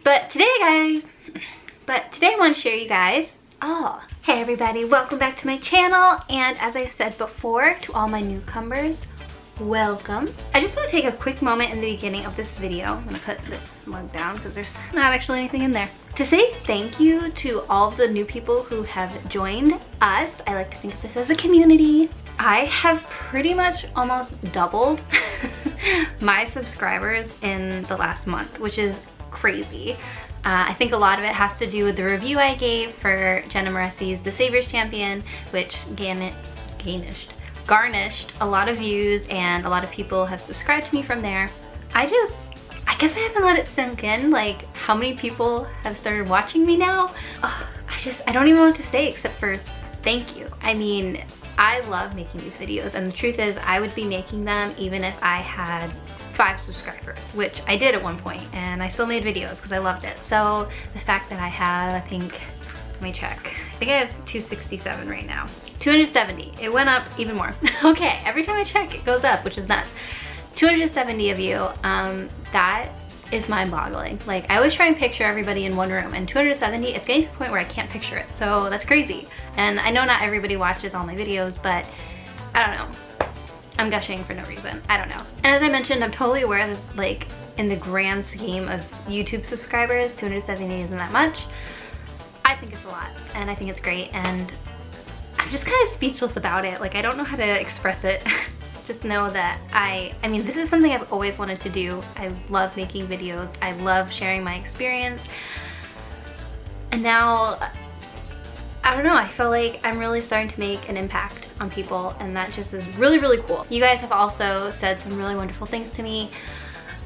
But today I want to share you guys. Oh, hey everybody, welcome back to my channel. And as I said before, to all my newcomers, welcome. I just want to take a quick moment in the beginning of this video. I'm gonna put this mug down because there's not actually anything in there. To say thank you to all of the new people who have joined us. I like to think of this as a community. I have pretty much almost doubled my subscribers in the last month, which is crazy. I think a lot of it has to do with the review I gave for Jenna Moressi's The Savior's Champion, which garnished a lot of views, and a lot of people have subscribed to me from there. I guess I haven't let it sink in, like how many people have started watching me now. I don't even know what to say except for thank you. I mean, I love making these videos, and the truth is I would be making them even if I had 5 subscribers, which I did at one point, and I still made videos because I loved it. So the fact that I have, I think, let me check. I think I have 267 right now. 270, it went up even more. Okay, every time I check it goes up, which is nuts. 270 of you, that is mind-boggling. Like, I always try and picture everybody in one room, and 270, it's getting to the point where I can't picture it, so that's crazy. And I know not everybody watches all my videos, but I don't know. I'm gushing for no reason. I don't know. And as I mentioned, I'm totally aware that, like, in the grand scheme of YouTube subscribers, 270 isn't that much. I think it's a lot, and I think it's great, and I'm just kind of speechless about it. Like, I don't know how to express it. Just know that I mean, this is something I've always wanted to do. I love making videos. I love sharing my experience. And now, I don't know, I feel like I'm really starting to make an impact on people, and that just is really, really cool. You guys have also said some really wonderful things to me.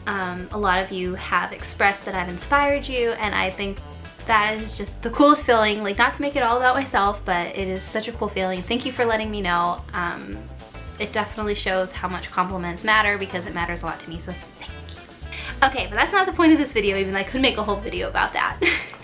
A lot of you have expressed that I've inspired you, and I think that is just the coolest feeling. Like, not to make it all about myself, but it is such a cool feeling. Thank you for letting me know. It definitely shows how much compliments matter, because it matters a lot to me, so thank you. Okay, but that's not the point of this video, even though I could make a whole video about that.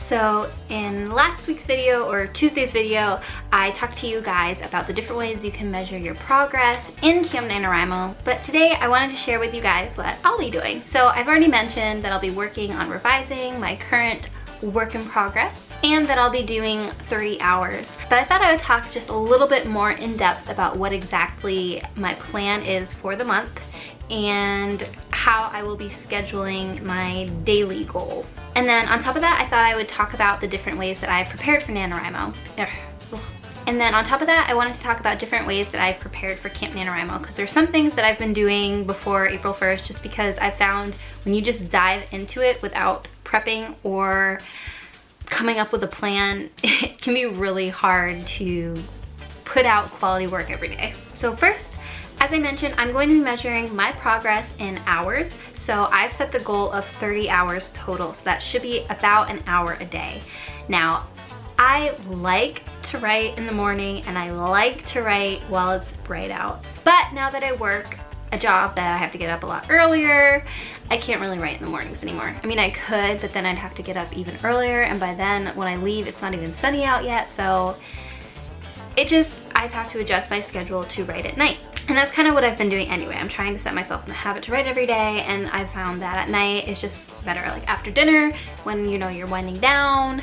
So in last week's video, or Tuesday's video, I talked to you guys about the different ways you can measure your progress in Camp NaNoWriMo. But today I wanted to share with you guys what I'll be doing. So I've already mentioned that I'll be working on revising my current work in progress, and that I'll be doing 30 hours. But I thought I would talk just a little bit more in depth about what exactly my plan is for the month, and how I will be scheduling my daily goal. And then on top of that, I thought I would talk about the different ways that I've prepared for NaNoWriMo. And then on top of that, I wanted to talk about different ways that I've prepared for Camp NaNoWriMo, because there's some things that I've been doing before April 1st, just because I found when you just dive into it without prepping or coming up with a plan, it can be really hard to put out quality work every day. So first, as I mentioned, I'm going to be measuring my progress in hours. So I've set the goal of 30 hours total, so that should be about an hour a day. Now, I like to write in the morning, and I like to write while it's bright out. But now that I work a job that I have to get up a lot earlier, I can't really write in the mornings anymore. I mean, I could, but then I'd have to get up even earlier, and by then when I leave, it's not even sunny out yet, so I've had to adjust my schedule to write at night. And that's kind of what I've been doing anyway. I'm trying to set myself in the habit to write every day, and I found that at night it's just better, like after dinner, when you know you're winding down.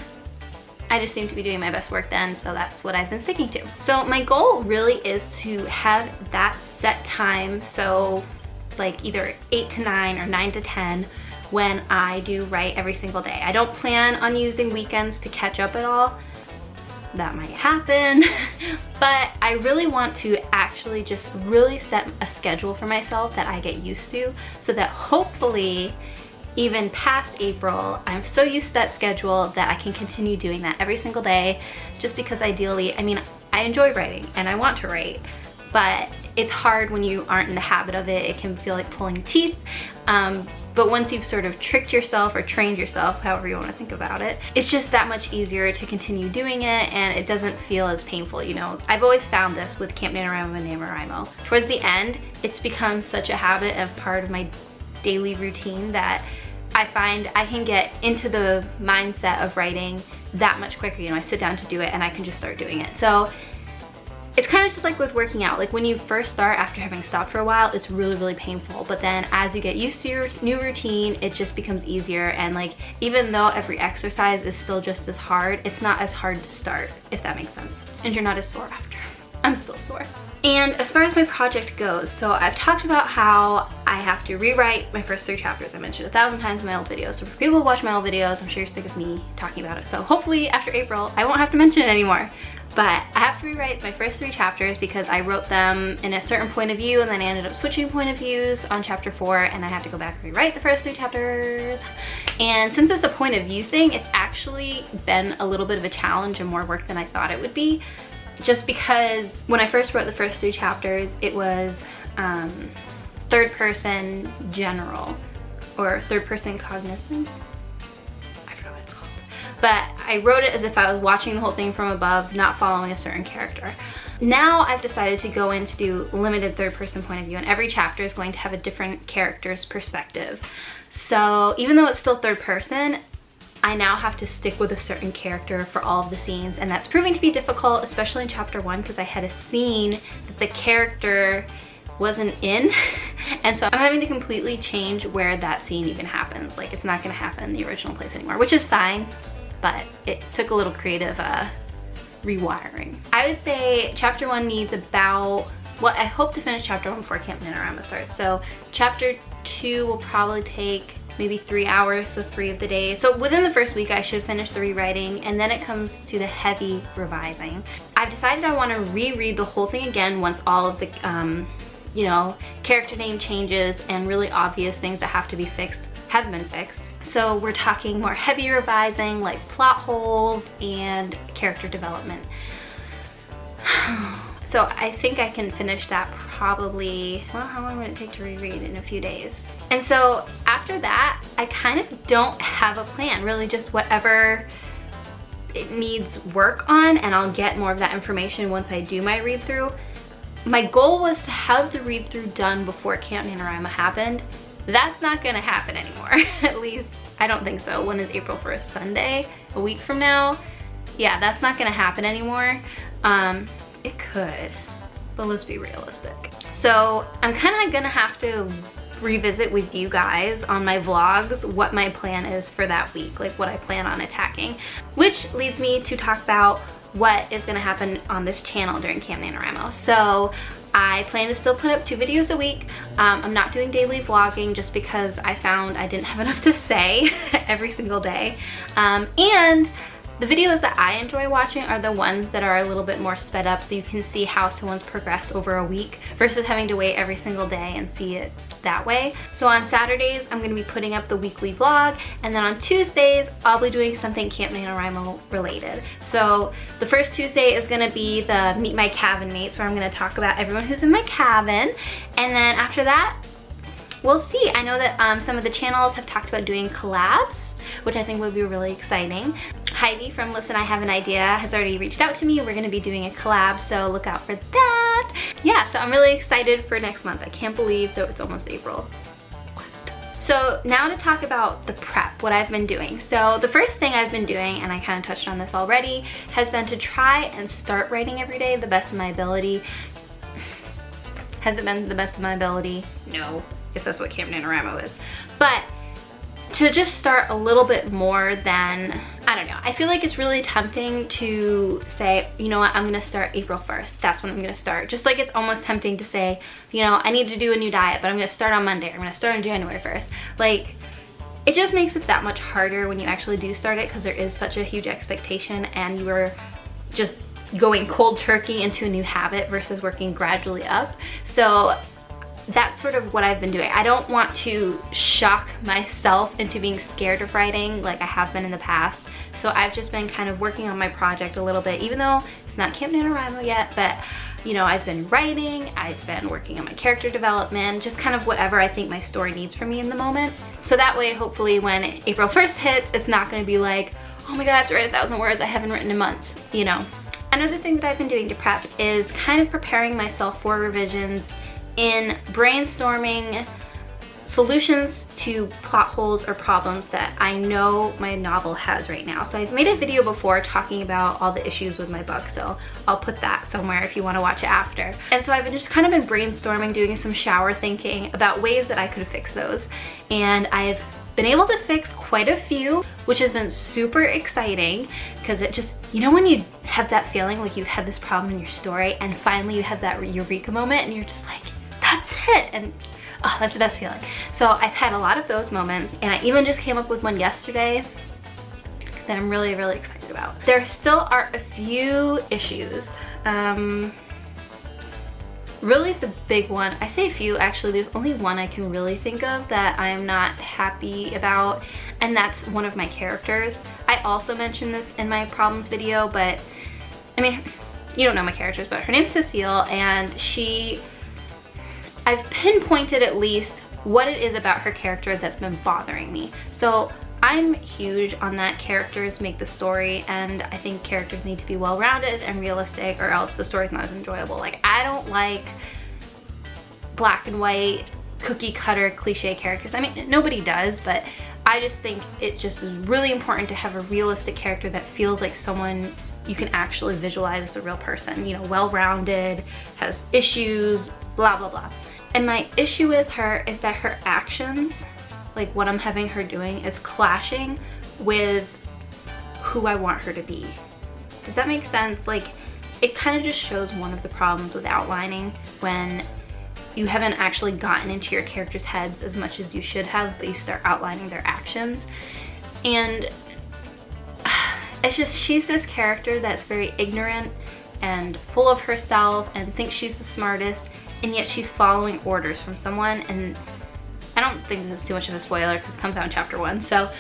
I just seem to be doing my best work then, so that's what I've been sticking to. So my goal really is to have that set time, so like either 8 to 9 or 9 to 10 when I do write every single day. I don't plan on using weekends to catch up at all. That might happen, but I really want to actually just really set a schedule for myself that I get used to, so that hopefully even past April, I'm so used to that schedule that I can continue doing that every single day, just because ideally, I mean, I enjoy writing and I want to write, but it's hard when you aren't in the habit of it. It can feel like pulling teeth. But once you've sort of tricked yourself or trained yourself, however you want to think about it, it's just that much easier to continue doing it, and it doesn't feel as painful, you know. I've always found this with Camp NaNoWriMo and NaNoWriMo. Towards the end, it's become such a habit and part of my daily routine that I find I can get into the mindset of writing that much quicker. You know, I sit down to do it and I can just start doing it. So it's kind of just like with working out. Like when you first start after having stopped for a while, it's really painful. But then as you get used to your new routine, it just becomes easier. And like, even though every exercise is still just as hard, it's not as hard to start, if that makes sense. And you're not as sore after. I'm still sore. And as far as my project goes, so I've talked about how I have to rewrite my first 3 chapters. I mentioned 1,000 times in my old videos. So for people who watch my old videos, I'm sure you're sick of me talking about it. So hopefully after April, I won't have to mention it anymore. But I have to rewrite my first 3 chapters because I wrote them in a certain point of view and then I ended up switching point of views on chapter 4 and I have to go back and rewrite the first 3 chapters. And since it's a point of view thing, it's actually been a little bit of a challenge and more work than I thought it would be. Just because when I first wrote the first 3 chapters, it was third person general or third person cognizant. I forgot what it's called. But I wrote it as if I was watching the whole thing from above, not following a certain character. Now I've decided to go in to do limited third person point of view, and every chapter is going to have a different character's perspective. So even though it's still third person, I now have to stick with a certain character for all of the scenes, and that's proving to be difficult, especially in chapter 1 because I had a scene that the character wasn't in and so I'm having to completely change where that scene even happens. Like, it's not going to happen in the original place anymore, which is fine, but it took a little creative rewiring. I would say chapter 1 needs about, well, I hope to finish chapter 1 before Camp NaNoWriMo starts. So chapter 2 will probably take maybe 3 hours, so 3 of the days. So within the first week I should finish the rewriting, and then it comes to the heavy revising. I've decided I want to reread the whole thing again once all of the you know, character name changes and really obvious things that have to be fixed have been fixed. So we're talking more heavy revising, like plot holes and character development. So I think I can finish that probably, well, how long would it take to reread in a few days? And so after that, I kind of don't have a plan, really just whatever it needs work on, and I'll get more of that information once I do my read through. My goal was to have the read through done before Camp NaNoWriMo happened. That's not gonna happen anymore. At least I don't think so. When is April 1st? Sunday? A week from now? Yeah, that's not gonna happen anymore. It could, but let's be realistic. So I'm kind of gonna have to revisit with you guys on my vlogs what my plan is for that week, like what I plan on attacking, which leads me to talk about what is gonna happen on this channel during Camp NaNoWriMo. So I plan to still put up 2 videos a week. I'm not doing daily vlogging just because I found I didn't have enough to say every single day. And the videos that I enjoy watching are the ones that are a little bit more sped up, so you can see how someone's progressed over a week versus having to wait every single day and see it that way. So on Saturdays, I'm going to be putting up the weekly vlog, and then on Tuesdays, I'll be doing something Camp NaNoWriMo related. So the first Tuesday is going to be the Meet My Cabin Mates, where I'm going to talk about everyone who's in my cabin, and then after that, we'll see. I know that some of the channels have talked about doing collabs, which I think would be really exciting. Heidi from Listen I Have an Idea has already reached out to me. We're gonna be doing a collab, so look out for that. Yeah, so I'm really excited for next month. I can't believe that it's almost April. So now to talk about the prep, what I've been doing. So the first thing I've been doing, and I kind of touched on this already, has been to try and start writing every day the best of my ability. Has it been the best of my ability? No, I guess that's what Camp NaNoWriMo is. But to just start a little bit more than, I don't know, I feel like it's really tempting to say, you know what, I'm gonna start April 1st. That's when I'm gonna start. Just like it's almost tempting to say, you know, I need to do a new diet, but I'm gonna start on Monday. I'm gonna start on January 1st. Like, it just makes it that much harder when you actually do start it because there is such a huge expectation and you are just going cold turkey into a new habit versus working gradually up. So that's sort of what I've been doing. I don't want to shock myself into being scared of writing like I have been in the past. So I've just been kind of working on my project a little bit, even though it's not Camp NaNoWriMo yet, but you know, I've been writing, I've been working on my character development, just kind of whatever I think my story needs from me in the moment. So that way, hopefully when April 1st hits, it's not gonna be like, oh my God, I have to write 1,000 words I haven't written in months, you know. Another thing that I've been doing to prep is kind of preparing myself for revisions in brainstorming solutions to plot holes or problems that I know my novel has right now. So I've made a video before talking about all the issues with my book, so I'll put that somewhere if you want to watch it after. And so I've just kind of been brainstorming, doing some shower thinking about ways that I could fix those. And I've been able to fix quite a few, which has been super exciting, because it just, you know when you have that feeling like you've had this problem in your story and finally you have that eureka moment and you're just like, that's it, and oh, that's the best feeling. So I've had a lot of those moments, and I even just came up with one yesterday that I'm really, really excited about. There still are a few issues. Really the big one, I say a few, actually there's only one I can really think of that I'm not happy about, and that's one of my characters. I also mentioned this in my problems video, but I mean, you don't know my characters, but her name's Cecile, and I've pinpointed at least what it is about her character that's been bothering me. So I'm huge on that characters make the story, and I think characters need to be well-rounded and realistic, or else the story's not as enjoyable. Like, I don't like black and white, cookie cutter, cliche characters. I mean, nobody does, but I just think it just is really important to have a realistic character that feels like someone you can actually visualize as a real person. You know, well-rounded, has issues, blah, blah, blah. And my issue with her is that her actions, like what I'm having her doing, is clashing with who I want her to be. Does that make sense? Like, it kind of just shows one of the problems with outlining, when you haven't actually gotten into your characters' heads as much as you should have, but you start outlining their actions. And it's just, she's this character that's very ignorant and full of herself and thinks she's the smartest, and yet she's following orders from someone. And I don't think this is too much of a spoiler because it comes out in chapter 1. So,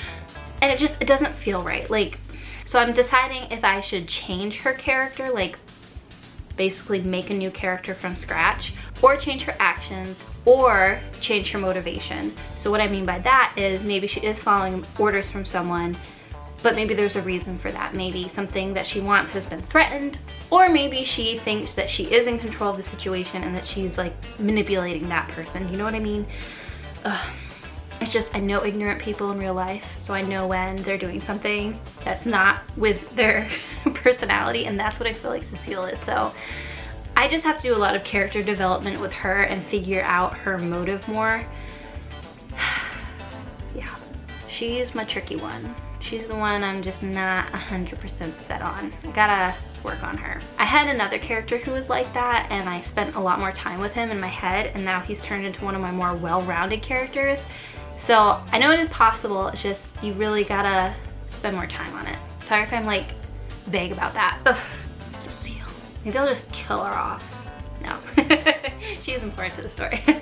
and it doesn't feel right. Like, so I'm deciding if I should change her character, like basically make a new character from scratch, or change her actions, or change her motivation. So what I mean by that is maybe she is following orders from someone, but maybe there's a reason for that. Maybe something that she wants has been threatened, or maybe she thinks that she is in control of the situation and that she's like manipulating that person. You know what I mean? It's just, I know ignorant people in real life, so I know when they're doing something that's not with their personality, and that's what I feel like Cecile is. So I just have to do a lot of character development with her and figure out her motive more. Yeah, she's my tricky one. She's the one I'm just not 100% set on. I gotta work on her. I had another character who was like that, and I spent a lot more time with him in my head, and now he's turned into one of my more well-rounded characters. So I know it is possible, it's just you really gotta spend more time on it. Sorry if I'm like vague about that. Ugh, Cecile. Maybe I'll just kill her off. No. She is important to the story. I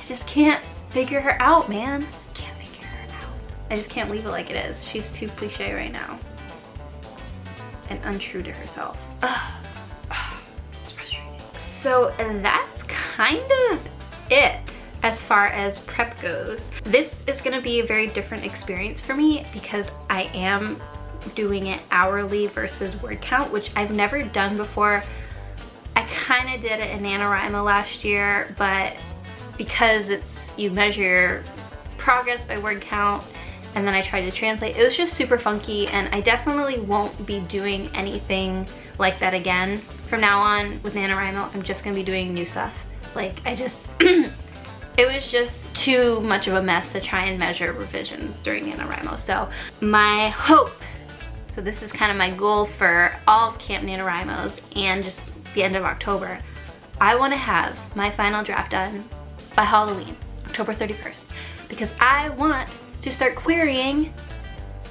just can't figure her out, man. Can't figure her out. I just can't leave it like it is. She's too cliche right now. And untrue to herself. Ugh. Ugh. It's frustrating. So that's kind of it as far as prep goes. This is gonna be a very different experience for me because I am doing it hourly versus word count, which I've never done before. I kind of did it in NaNoWriMo last year, but because you measure your progress by word count, and then I tried to translate, it was just super funky, and I definitely won't be doing anything like that again. From now on with NaNoWriMo, I'm just gonna be doing new stuff. Like, I just, it was just too much of a mess to try and measure revisions during NaNoWriMo. So my hope, so this is kind of my goal for all of Camp NaNoWriMos and just the end of October, I want to have my final draft done by Halloween, October 31st, because I want to start querying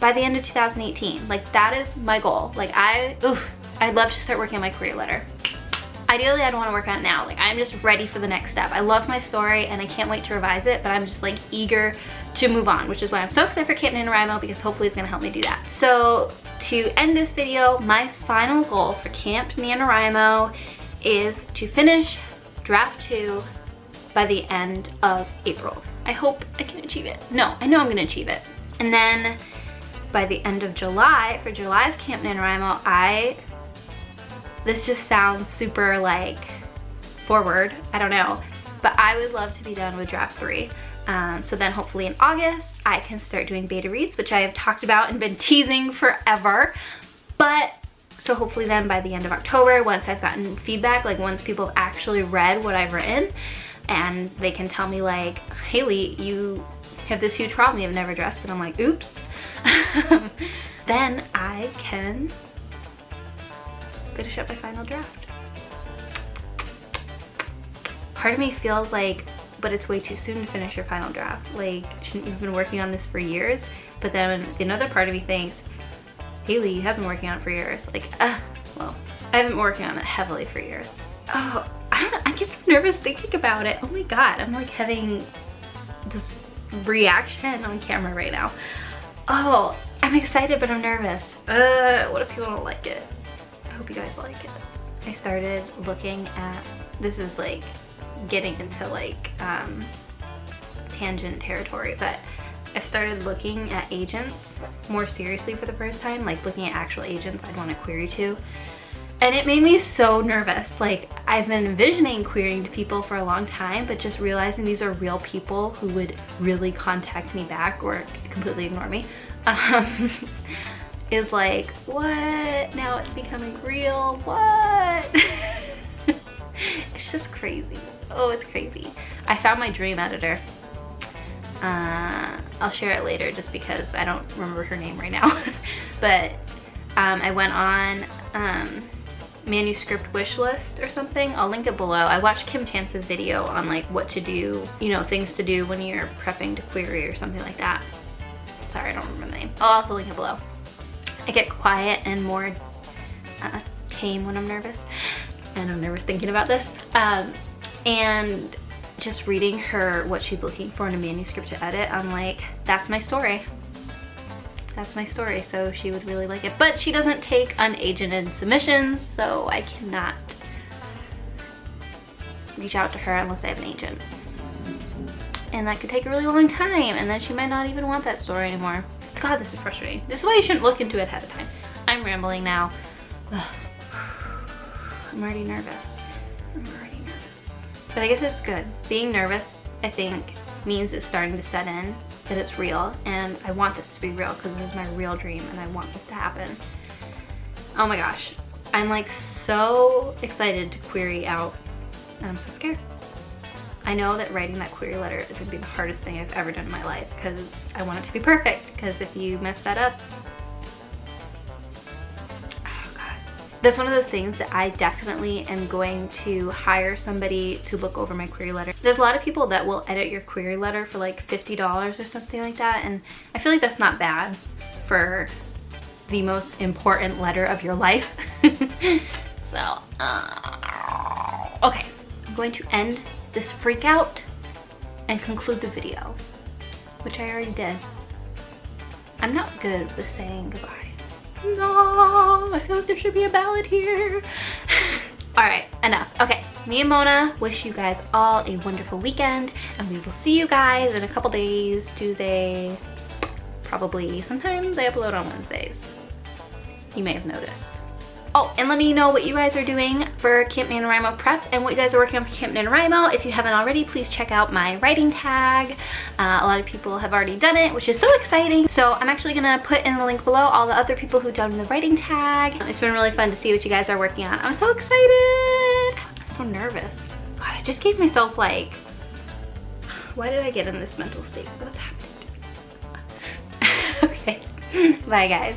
by the end of 2018. Like, that is my goal. Like, I'd love to start working on my query letter. Ideally, I'd want to work on it now. Like, I'm just ready for the next step. I love my story and I can't wait to revise it, but I'm just like eager to move on, which is why I'm so excited for Camp NaNoWriMo, because hopefully it's gonna help me do that. So to end this video, my final goal for Camp NaNoWriMo is to finish draft 2 by the end of April. I hope I can achieve it. No, I know I'm gonna achieve it. And then by the end of July, for July's Camp NaNoWriMo, this just sounds super like forward, I don't know, but I would love to be done with draft 3. So then hopefully in August, I can start doing beta reads, which I have talked about and been teasing forever. But so hopefully then by the end of October, once I've gotten feedback, like once people have actually read what I've written, and they can tell me like, Haley, you have this huge problem you've never addressed, and I'm like, oops. Then I can finish up my final draft. Part of me feels like, but it's way too soon to finish your final draft. Like, shouldn't you have been working on this for years? But then another part of me thinks, Haley, you have been working on it for years. Like, well, I haven't been working on it heavily for years. Oh, I don't know, I get so nervous thinking about it. Oh my God, I'm like having this reaction on camera right now. Oh, I'm excited, but I'm nervous. What if people don't like it? I hope you guys like it. I started looking at, this is like getting into like tangent territory, but I started looking at agents more seriously for the first time, like looking at actual agents I'd want to query to. And it made me so nervous. Like, I've been envisioning querying to people for a long time, but just realizing these are real people who would really contact me back or completely ignore me is like, what? Now it's becoming real, what? It's just crazy. Oh, it's crazy. I found my dream editor. I'll share it later just because I don't remember her name right now. But I went on manuscript wish list or something. I'll link it below. I watched Kim Chance's video on like what to do, you know, things to do when you're prepping to query or something like that. Sorry, I don't remember the name. I'll also link it below. I get quiet and more tame when I'm nervous, and I'm nervous thinking about this. And just reading her what she's looking for in a manuscript to edit, I'm like, that's my story. That's my story, so she would really like it. But she doesn't take unagented submissions, so I cannot reach out to her unless I have an agent. And that could take a really long time, and then she might not even want that story anymore. God, this is frustrating. This is why you shouldn't look into it ahead of time. I'm rambling now. Ugh. I'm already nervous. But I guess it's good. Being nervous, I think, means it's starting to set in, that it's real, and I want this to be real because this is my real dream and I want this to happen. Oh my gosh. I'm like so excited to query out, and I'm so scared. I know that writing that query letter is gonna be the hardest thing I've ever done in my life because I want it to be perfect, because if you mess that up, that's one of those things that I definitely am going to hire somebody to look over my query letter. There's a lot of people that will edit your query letter for like $50 or something like that, and I feel like that's not bad for the most important letter of your life. So, okay, I'm going to end this freak out and conclude the video, which I already did. I'm not good with saying goodbye. No, I feel like there should be a ballad here. All right, enough. Okay, me and Mona wish you guys all a wonderful weekend, and we will see you guys in a couple days. Tuesday, probably. Sometimes I upload on Wednesdays. You may have noticed. Oh, and let me know what you guys are doing for Camp NaNoWriMo prep and what you guys are working on for Camp NaNoWriMo. If you haven't already, please check out my writing tag. A lot of people have already done it, which is so exciting. So I'm actually gonna put in the link below all the other people who've done the writing tag. It's been really fun to see what you guys are working on. I'm so excited. I'm so nervous. God, I just gave myself like, why did I get in this mental state? What's happening to me? Okay, bye guys.